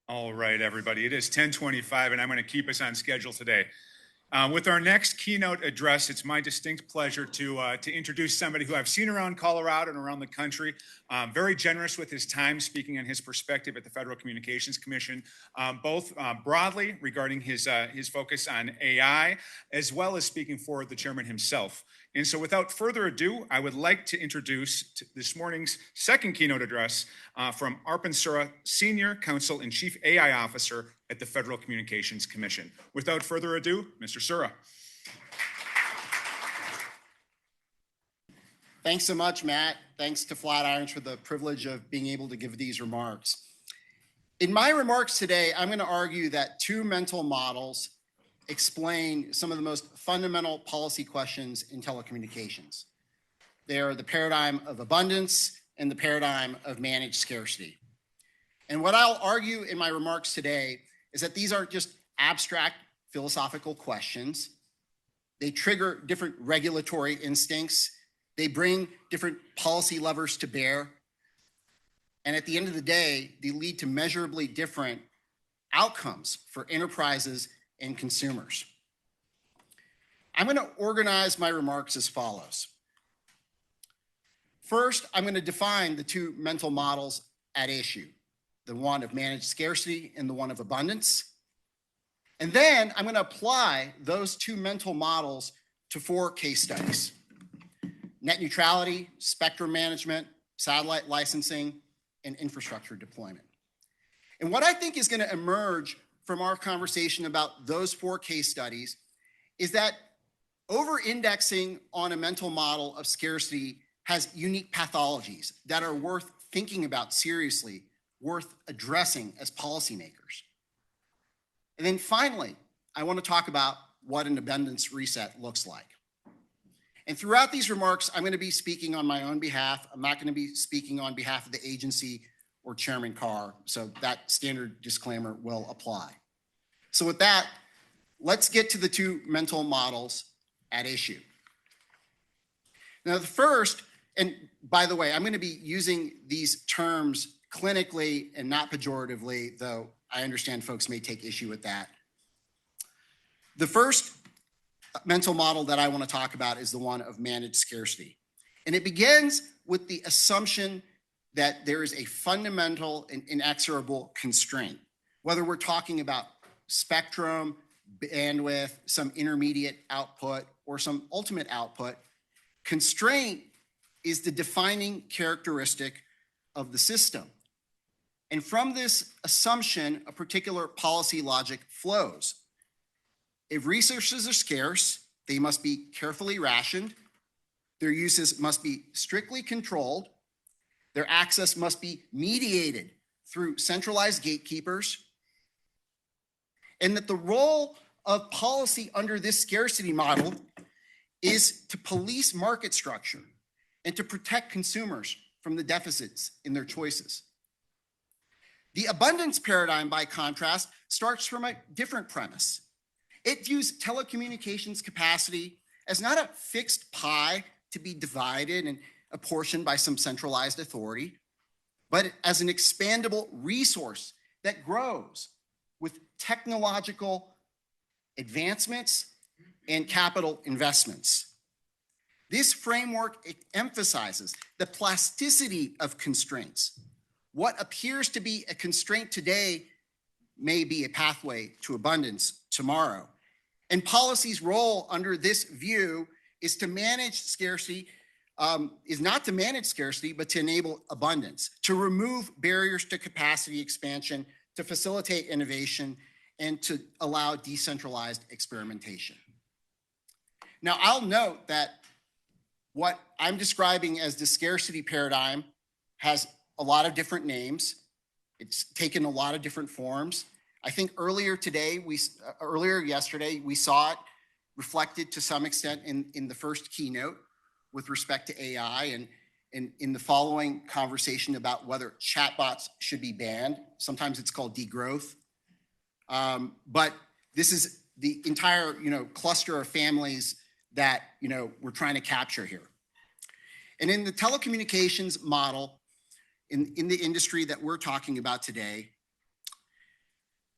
All right, everybody. It is 10:25, and I'm going to keep us on schedule today. With our next keynote address, it's my distinct pleasure to introduce somebody who I've seen around Colorado and around the country. Very generous with his time, speaking on his perspective at the Federal Communications Commission, both broadly regarding his focus on AI, as well as speaking for the chairman himself. And so without further ado, I would like to introduce this morning's second keynote address from Arpan Sura, Senior Counsel and Chief AI Officer at the Federal Communications Commission. Without further ado, Mr. Sura. Thanks so much, Matt. Thanks to Flatirons for the privilege of being able to give these remarks. In my remarks today, I'm going to argue that two mental models explain some of the most fundamental policy questions in telecommunications. They are the paradigm of abundance and the paradigm of managed scarcity. And what I'll argue in my remarks today is that these aren't just abstract philosophical questions. They trigger different regulatory instincts. They bring different policy levers to bear. And at the end of the day, they lead to measurably different outcomes for enterprises and consumers. I'm going to organize my remarks as follows. First, I'm going to define the two mental models at issue, the one of managed scarcity and the one of abundance. And then I'm going to apply those two mental models to four case studies: net neutrality, spectrum management, satellite licensing, and infrastructure deployment. And what I think is going to emerge from our conversation about those four case studies is that over-indexing on a mental model of scarcity has unique pathologies that are worth thinking about seriously, worth addressing as policymakers. And then finally, I want to talk about what an abundance reset looks like. And throughout these remarks, I'm going to be speaking on my own behalf. I'm not going to be speaking on behalf of the agency or Chairman Carr, so that standard disclaimer will apply. So with that, let's get to the two mental models at issue. Now, the first, and by the way, I'm going to be using these terms clinically and not pejoratively, though I understand folks may take issue with that. The first mental model that I want to talk about is the one of managed scarcity. And it begins with the assumption that there is a fundamental and inexorable constraint, whether we're talking about spectrum, bandwidth, some intermediate output, or some ultimate output. Constraint is the defining characteristic of the system. And from this assumption, a particular policy logic flows. If resources are scarce, they must be carefully rationed. Their uses must be strictly controlled. Their access must be mediated through centralized gatekeepers. And that the role of policy under this scarcity model is to police market structure and to protect consumers from the deficits in their choices. The abundance paradigm, by contrast, starts from a different premise. It views telecommunications capacity as not a fixed pie to be divided and apportioned by some centralized authority, but as an expandable resource that grows with technological advancements and capital investments. This framework emphasizes the plasticity of constraints. What appears to be a constraint today may be a pathway to abundance tomorrow. And policy's role under this view is to manage scarcity, is not to manage scarcity, but to enable abundance, to remove barriers to capacity expansion, to facilitate innovation, and to allow decentralized experimentation. Now, I'll note that what I'm describing as the scarcity paradigm has a lot of different names. It's taken a lot of different forms. I think earlier yesterday, we saw it reflected to some extent in the first keynote with respect to AI and in the following conversation about whether chatbots should be banned. Sometimes it's called degrowth. But this is the entire cluster of families that we're trying to capture here. And in the telecommunications model, in the industry that we're talking about today,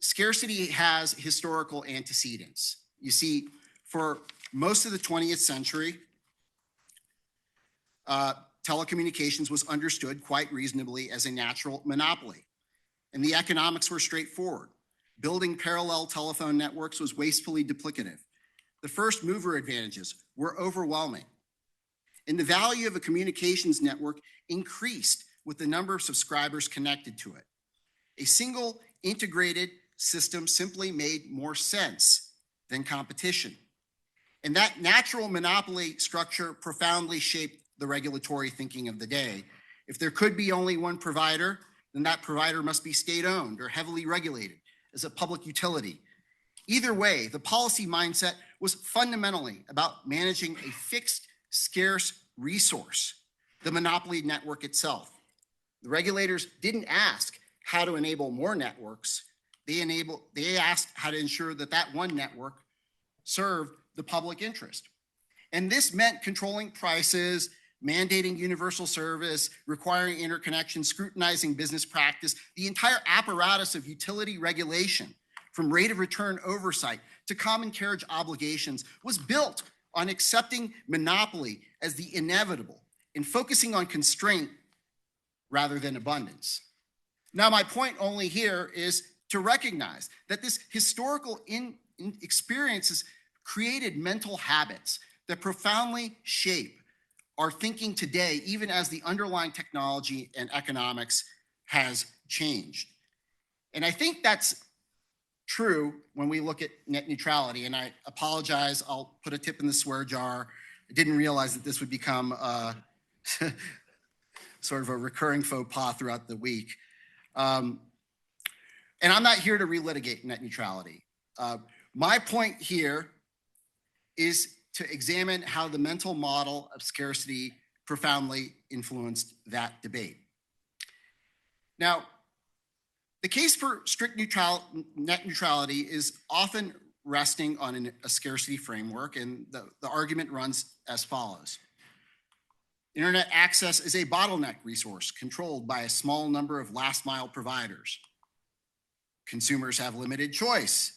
scarcity has historical antecedents. You see, for most of the 20th century, telecommunications was understood quite reasonably as a natural monopoly, and the economics were straightforward. Building parallel telephone networks was wastefully duplicative. The first mover advantages were overwhelming, and the value of a communications network increased with the number of subscribers connected to it. A single integrated system simply made more sense than competition. And that natural monopoly structure profoundly shaped the regulatory thinking of the day. If there could be only one provider, then that provider must be state-owned or heavily regulated as a public utility. Either way, the policy mindset was fundamentally about managing a fixed, scarce resource, the monopoly network itself. The regulators didn't ask how to enable more networks. They asked how to ensure that that one network served the public interest. And this meant controlling prices, mandating universal service, requiring interconnection, scrutinizing business practice. The entire apparatus of utility regulation, from rate of return oversight to common carriage obligations, was built on accepting monopoly as the inevitable and focusing on constraint rather than abundance. Now, my point only here is to recognize that this historical experiences created mental habits that profoundly shape our thinking today, even as the underlying technology and economics has changed. And I think that's true when we look at net neutrality. And I apologize, I'll put a tip in the swear jar. I didn't realize that this would become sort of a recurring faux pas throughout the week. And I'm not here to relitigate net neutrality. My point here is to examine how the mental model of scarcity profoundly influenced that debate. Now, the case for strict net neutrality is often resting on a scarcity framework, and the argument runs as follows. Internet access is a bottleneck resource controlled by a small number of last mile providers. Consumers have limited choice.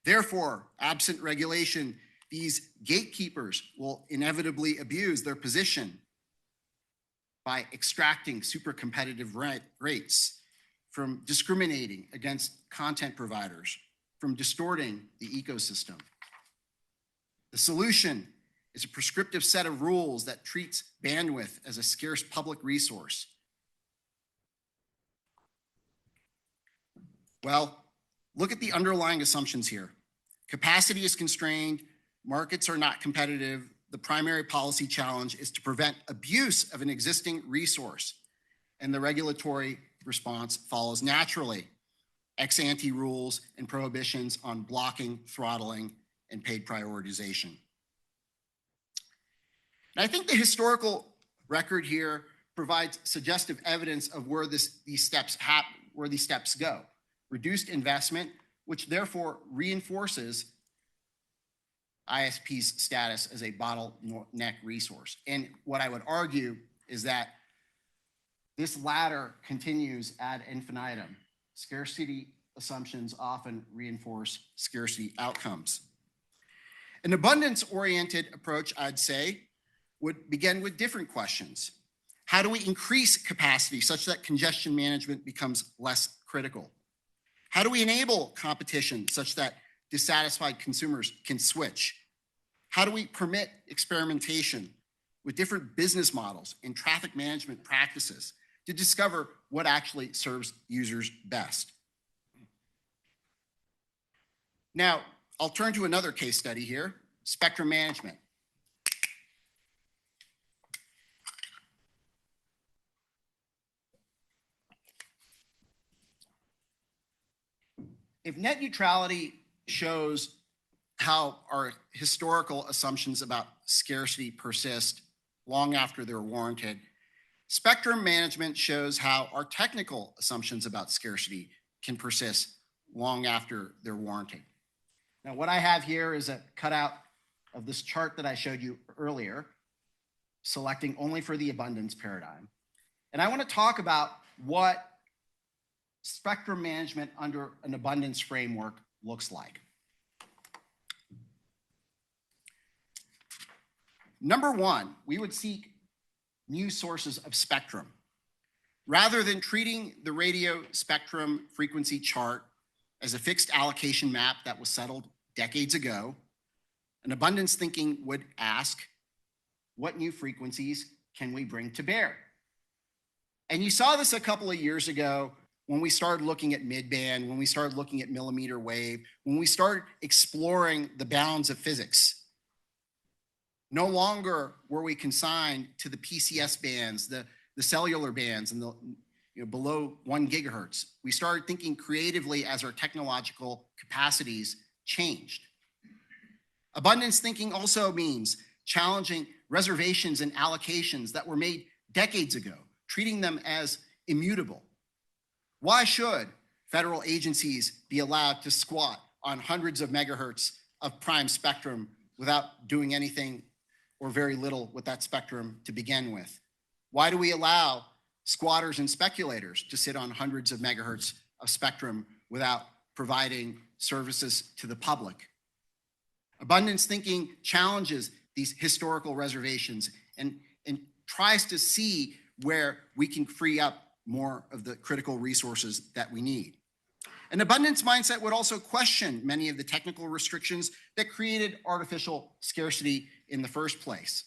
Therefore, absent regulation, these gatekeepers will inevitably abuse their position by extracting super competitive rates, from discriminating against content providers, from distorting the ecosystem. The solution is a prescriptive set of rules that treats bandwidth as a scarce public resource. Well, look at the underlying assumptions here. Capacity is constrained, markets are not competitive. The primary policy challenge is to prevent abuse of an existing resource, and the regulatory response follows naturally. Ex-ante rules and prohibitions on blocking, throttling, and paid prioritization. And I think the historical record here provides suggestive evidence of where these steps go. Reduced investment, which therefore reinforces ISP's status as a bottleneck resource. And what I would argue is that this latter continues ad infinitum. Scarcity assumptions often reinforce scarcity outcomes. An abundance-oriented approach, I'd say, would begin with different questions. How do we increase capacity such that congestion management becomes less critical? How do we enable competition such that dissatisfied consumers can switch? How do we permit experimentation with different business models and traffic management practices to discover what actually serves users best? Now, I'll turn to another case study here, spectrum management. If net neutrality shows how our historical assumptions about scarcity persist long after they're warranted, spectrum management shows how our technical assumptions about scarcity can persist long after they're warranted. Now, what I have here is a cutout of this chart that I showed you earlier, selecting only for the abundance paradigm. And I want to talk about what spectrum management under an abundance framework looks like. Number one, we would seek new sources of spectrum. Rather than treating the radio spectrum frequency chart as a fixed allocation map that was settled decades ago, an abundance thinking would ask, what new frequencies can we bring to bear? And you saw this a couple of years ago when we started looking at midband, when we started looking at millimeter wave, when we started exploring the bounds of physics. No longer were we consigned to the PCS bands, the cellular bands, and the below 1 gigahertz. We started thinking creatively as our technological capacities changed. Abundance thinking also means challenging reservations and allocations that were made decades ago, treating them as immutable. Why should federal agencies be allowed to squat on hundreds of megahertz of prime spectrum without doing anything or very little with that spectrum to begin with? Why do we allow squatters and speculators to sit on hundreds of megahertz of spectrum without providing services to the public? Abundance thinking challenges these historical reservations and tries to see where we can free up more of the critical resources that we need. An abundance mindset would also question many of the technical restrictions that created artificial scarcity in the first place.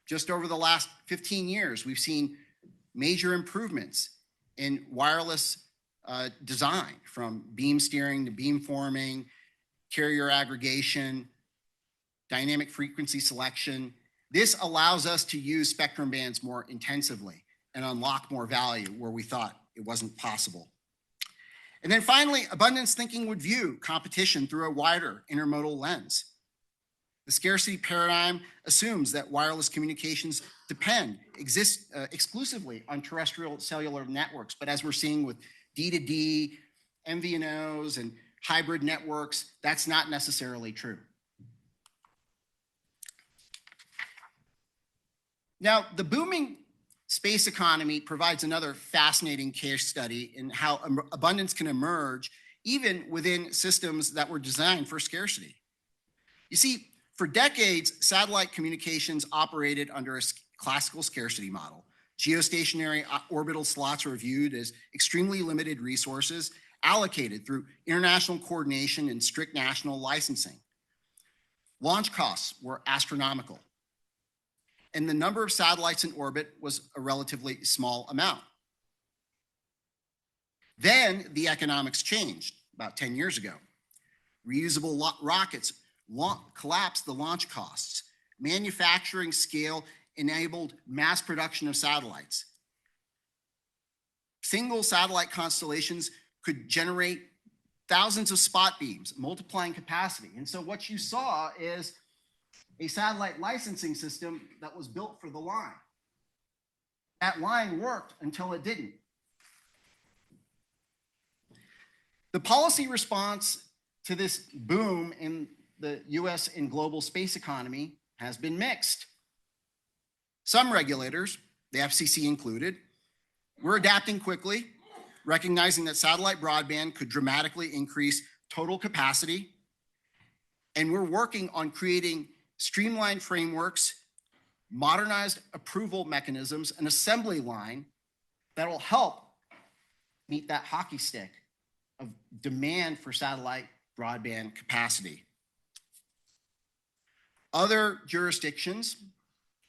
Just over the last 15 years, we've seen major improvements in wireless design, from beam steering to beam forming, carrier aggregation, dynamic frequency selection. This allows us to use spectrum bands more intensively and unlock more value where we thought it wasn't possible. And then finally, abundance thinking would view competition through a wider intermodal lens. The scarcity paradigm assumes that wireless communications exist exclusively on terrestrial cellular networks. But as we're seeing with D2D, MVNOs, and hybrid networks, that's not necessarily true. Now, the booming space economy provides another fascinating case study in how abundance can emerge even within systems that were designed for scarcity. You see, for decades, satellite communications operated under a classical scarcity model. Geostationary orbital slots were viewed as extremely limited resources allocated through international coordination and strict national licensing. Launch costs were astronomical, and the number of satellites in orbit was a relatively small amount. Then the economics changed about 10 years ago. Reusable rockets collapsed the launch costs. Manufacturing scale enabled mass production of satellites. Single satellite constellations could generate thousands of spot beams, multiplying capacity. And so what you saw is a satellite licensing system that was built for the line. That line worked until it didn't. The policy response to this boom in the US and global space economy has been mixed. Some regulators, the FCC included, were adapting quickly, recognizing that satellite broadband could dramatically increase total capacity, and we're working on creating streamlined frameworks, modernized approval mechanisms, an assembly line that will help meet that hockey stick of demand for satellite broadband capacity. Other jurisdictions,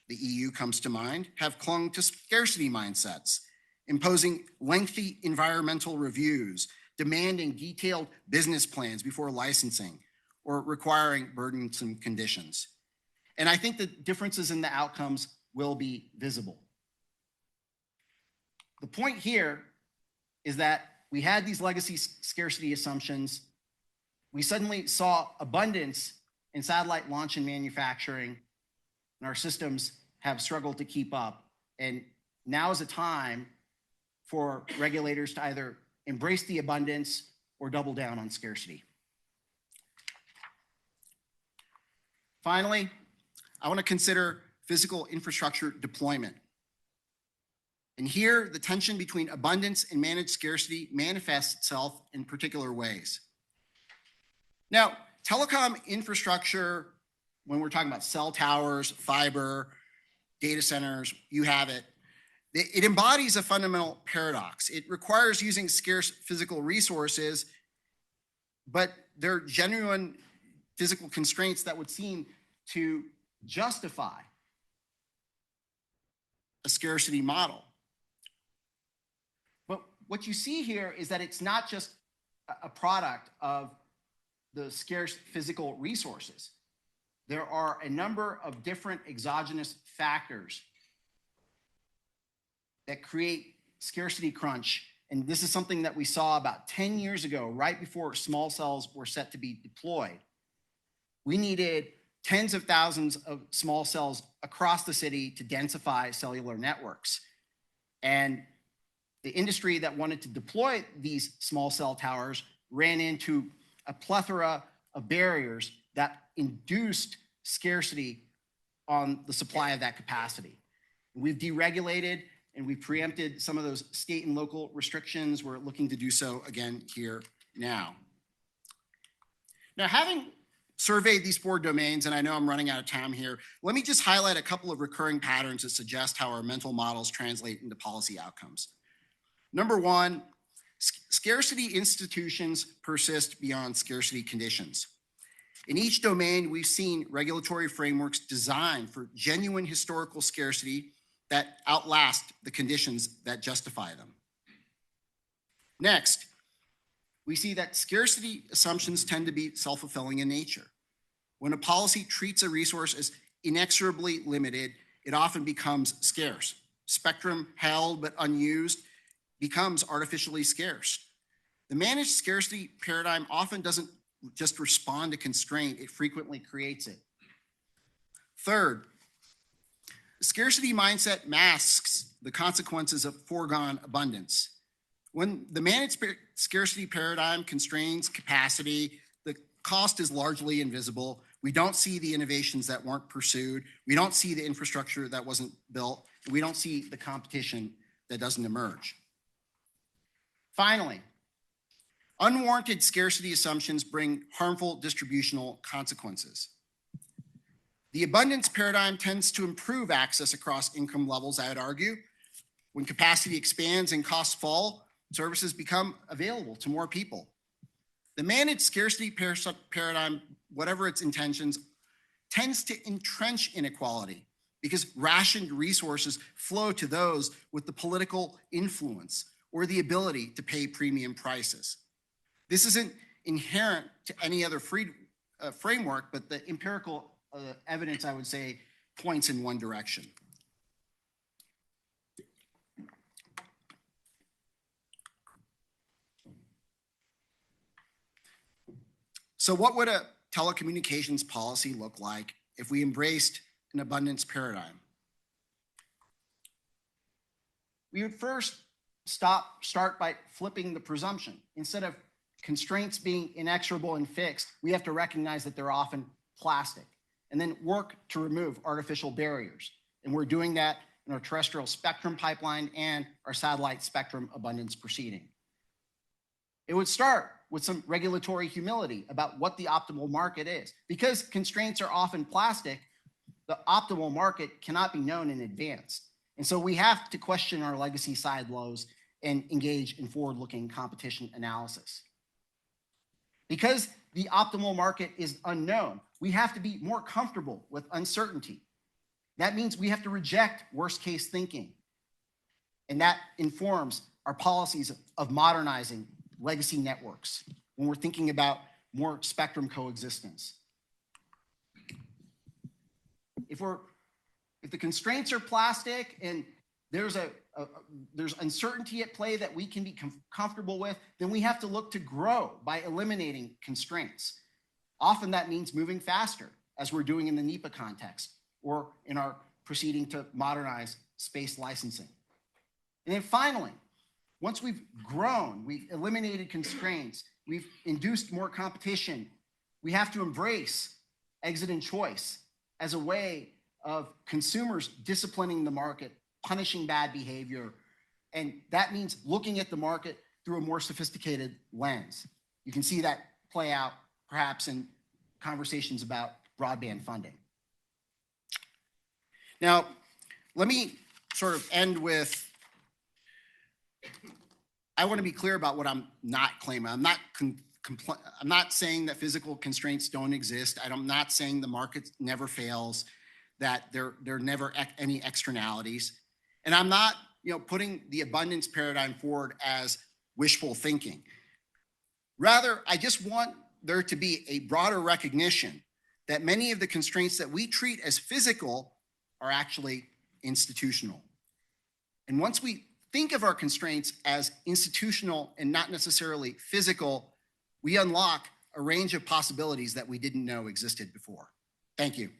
the EU comes to mind, have clung to scarcity mindsets, imposing lengthy environmental reviews, demanding detailed business plans before licensing, or requiring burdensome conditions. And I think the differences in the outcomes will be visible. The point here is that we had these legacy scarcity assumptions. We suddenly saw abundance in satellite launch and manufacturing, and our systems have struggled to keep up. And now is a time for regulators to either embrace the abundance or double down on scarcity. Finally, I want to consider physical infrastructure deployment. And here, the tension between abundance and managed scarcity manifests itself in particular ways. Now, telecom infrastructure, when we're talking about cell towers, fiber, data centers, you have it, it embodies a fundamental paradox. It requires using scarce physical resources, but they're genuine physical constraints that would seem to justify a scarcity model. But what you see here is that it's not just a product of the scarce physical resources. There are a number of different exogenous factors that create scarcity crunch. And this is something that we saw about 10 years ago, right before small cells were set to be deployed. We needed tens of thousands of small cells across the city to densify cellular networks. And the industry that wanted to deploy these small cell towers ran into a plethora of barriers that induced scarcity on the supply of that capacity. We've deregulated and we preempted some of those state and local restrictions. We're looking to do so again here now. Now, having surveyed these 4 domains, and I know I'm running out of time here, let me just highlight a couple of recurring patterns that suggest how our mental models translate into policy outcomes. Number 1, scarcity institutions persist beyond scarcity conditions. In each domain, we've seen regulatory frameworks designed for genuine historical scarcity that outlast the conditions that justify them. Next, we see that scarcity assumptions tend to be self-fulfilling in nature. When a policy treats a resource as inexorably limited, it often becomes scarce. Spectrum held but unused becomes artificially scarce. The managed scarcity paradigm often doesn't just respond to constraint, it frequently creates it. Third, the scarcity mindset masks the consequences of foregone abundance. When the managed scarcity paradigm constrains capacity, the cost is largely invisible. We don't see the innovations that weren't pursued. We don't see the infrastructure that wasn't built. And we don't see the competition that doesn't emerge. Finally, unwarranted scarcity assumptions bring harmful distributional consequences. The abundance paradigm tends to improve access across income levels, I would argue. When capacity expands and costs fall, services become available to more people. The managed scarcity paradigm, whatever its intentions, tends to entrench inequality because rationed resources flow to those with the political influence or the ability to pay premium prices. This isn't inherent to any other framework, but the empirical evidence, I would say, points in one direction. So what would a telecommunications policy look like if we embraced an abundance paradigm? We would first start by flipping the presumption. Instead of constraints being inexorable and fixed, we have to recognize that they're often plastic, and then work to remove artificial barriers. And we're doing that in our terrestrial spectrum pipeline and our satellite spectrum abundance proceeding. It would start with some regulatory humility about what the optimal market is. Because constraints are often plastic, the optimal market cannot be known in advance. And so we have to question our legacy silos and engage in forward-looking competition analysis. Because the optimal market is unknown, we have to be more comfortable with uncertainty. That means we have to reject worst-case thinking. And that informs our policies of modernizing legacy networks when we're thinking about more spectrum coexistence. If the constraints are plastic and there's uncertainty at play that we can be comfortable with, then we have to look to grow by eliminating constraints. Often that means moving faster, as we're doing in the NEPA context, or in our proceeding to modernize space licensing. And then finally, once we've grown, we've eliminated constraints, we've induced more competition, we have to embrace exit and choice as a way of consumers disciplining the market, punishing bad behavior, And that means looking at the market through a more sophisticated lens. You can see that play out perhaps in conversations about broadband funding. Now, let me sort of end with, I want to be clear about what I'm not claiming. I'm not saying that physical constraints don't exist. I'm not saying the market never fails, that there are never any externalities. And I'm not, putting the abundance paradigm forward as wishful thinking. Rather, I just want there to be a broader recognition that many of the constraints that we treat as physical are actually institutional. And once we think of our constraints as institutional and not necessarily physical, we unlock a range of possibilities that we didn't know existed before. Thank you.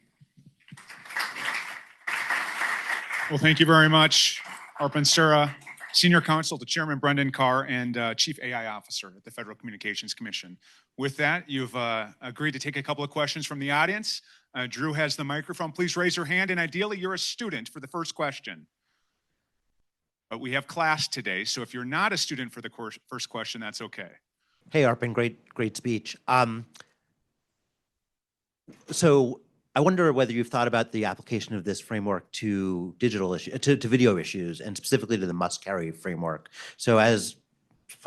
Well, thank you very much, Arpan Sura, Senior Counsel to Chairman Brendan Carr, and Chief AI Officer at the Federal Communications Commission. With that, you've agreed to take a couple of questions from the audience. Drew has the microphone. Please raise your hand, and ideally, you're a student for the first question. But we have class today, so if you're not a student for the first question, that's okay. Hey, Arpan, great speech. So I wonder whether you've thought about the application of this framework to digital issues, to video issues, and specifically to the must-carry framework. So as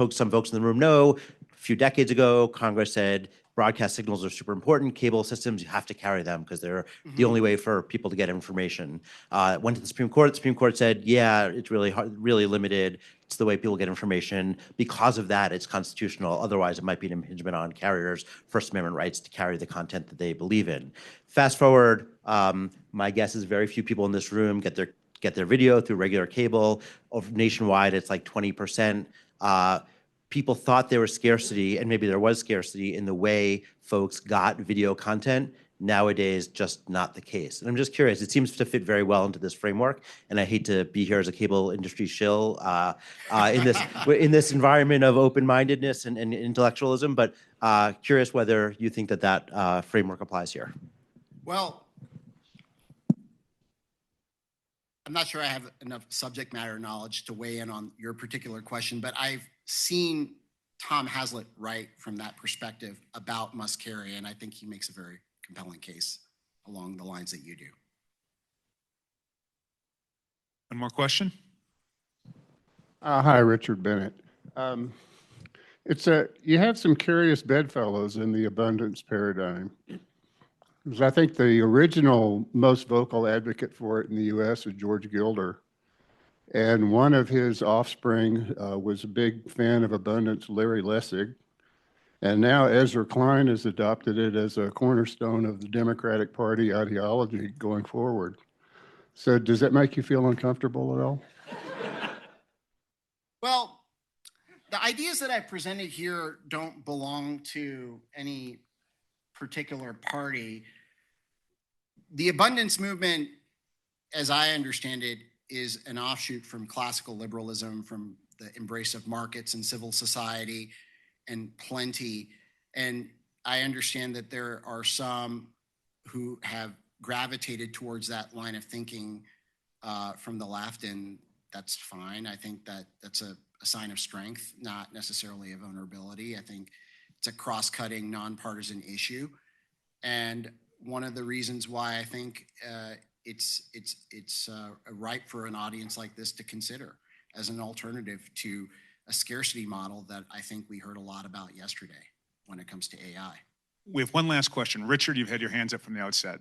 some folks in the room know, a few decades ago, Congress said broadcast signals are super important. Cable systems, you have to carry them because they're the only way for people to get information. Went to the Supreme Court. The Supreme Court said, yeah, it's really hard, really limited. It's the way people get information. Because of that, it's constitutional. Otherwise, it might be an impingement on carriers' First Amendment rights to carry the content that they believe in. Fast forward, my guess is very few people in this room get their video through regular cable. Nationwide, it's like 20%. People thought there was scarcity, and maybe there was scarcity in the way folks got video content. Nowadays, just not the case. And I'm just curious, it seems to fit very well into this framework, and I hate to be here as a cable industry shill in this environment of open-mindedness and intellectualism, but curious whether you think that framework applies here. Well, I'm not sure I have enough subject matter knowledge to weigh in on your particular question, but I've seen Tom Hazlitt write from that perspective about must carry, and I think he makes a very compelling case along the lines that you do. One more question? Hi, Richard Bennett. You have some curious bedfellows in the abundance paradigm. Because I think the original most vocal advocate for it in the U.S. is George Gilder. And one of his offspring was a big fan of abundance, Larry Lessig. And now Ezra Klein has adopted it as a cornerstone of the Democratic Party ideology going forward. So does that make you feel uncomfortable at all? Well, the ideas that I presented here don't belong to any particular party. The abundance movement, as I understand it, is an offshoot from classical liberalism, from the embrace of markets and civil society and plenty. And I understand that there are some who have gravitated towards that line of thinking from the left, and that's fine. I think that that's a sign of strength, not necessarily a vulnerability. I think it's a cross-cutting, nonpartisan issue. And one of the reasons why I think it's ripe for an audience like this to consider as an alternative to a scarcity model that I think we heard a lot about yesterday when it comes to AI. We have one last question. Richard, you've had your hands up from the outset.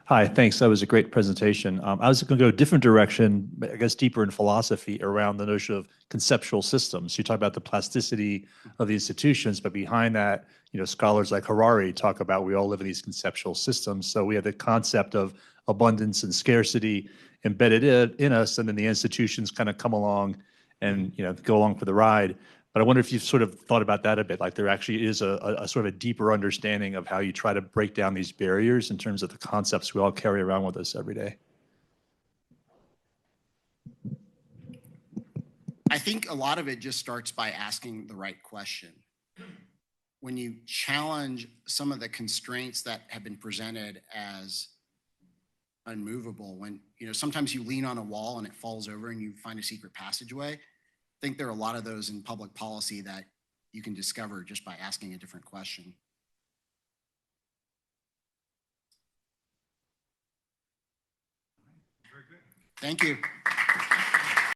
Hi, thanks. That was a great presentation. I was going to go a different direction, but I guess deeper in philosophy around the notion of conceptual systems. You talk about the plasticity of the institutions, but behind that, scholars like Harari talk about we all live in these conceptual systems. So we have the concept of abundance and scarcity embedded in us, and then the institutions kind of come along and go along for the ride. But I wonder if you've sort of thought about that a bit, like there actually is a sort of a deeper understanding of how you try to break down these barriers in terms of the concepts we all carry around with us every day. I think a lot of it just starts by asking the right question. When you challenge some of the constraints that have been presented as unmovable when, sometimes you lean on a wall and it falls over and you find a secret passageway. I think there are a lot of those in public policy that you can discover just by asking a different question. Thank you.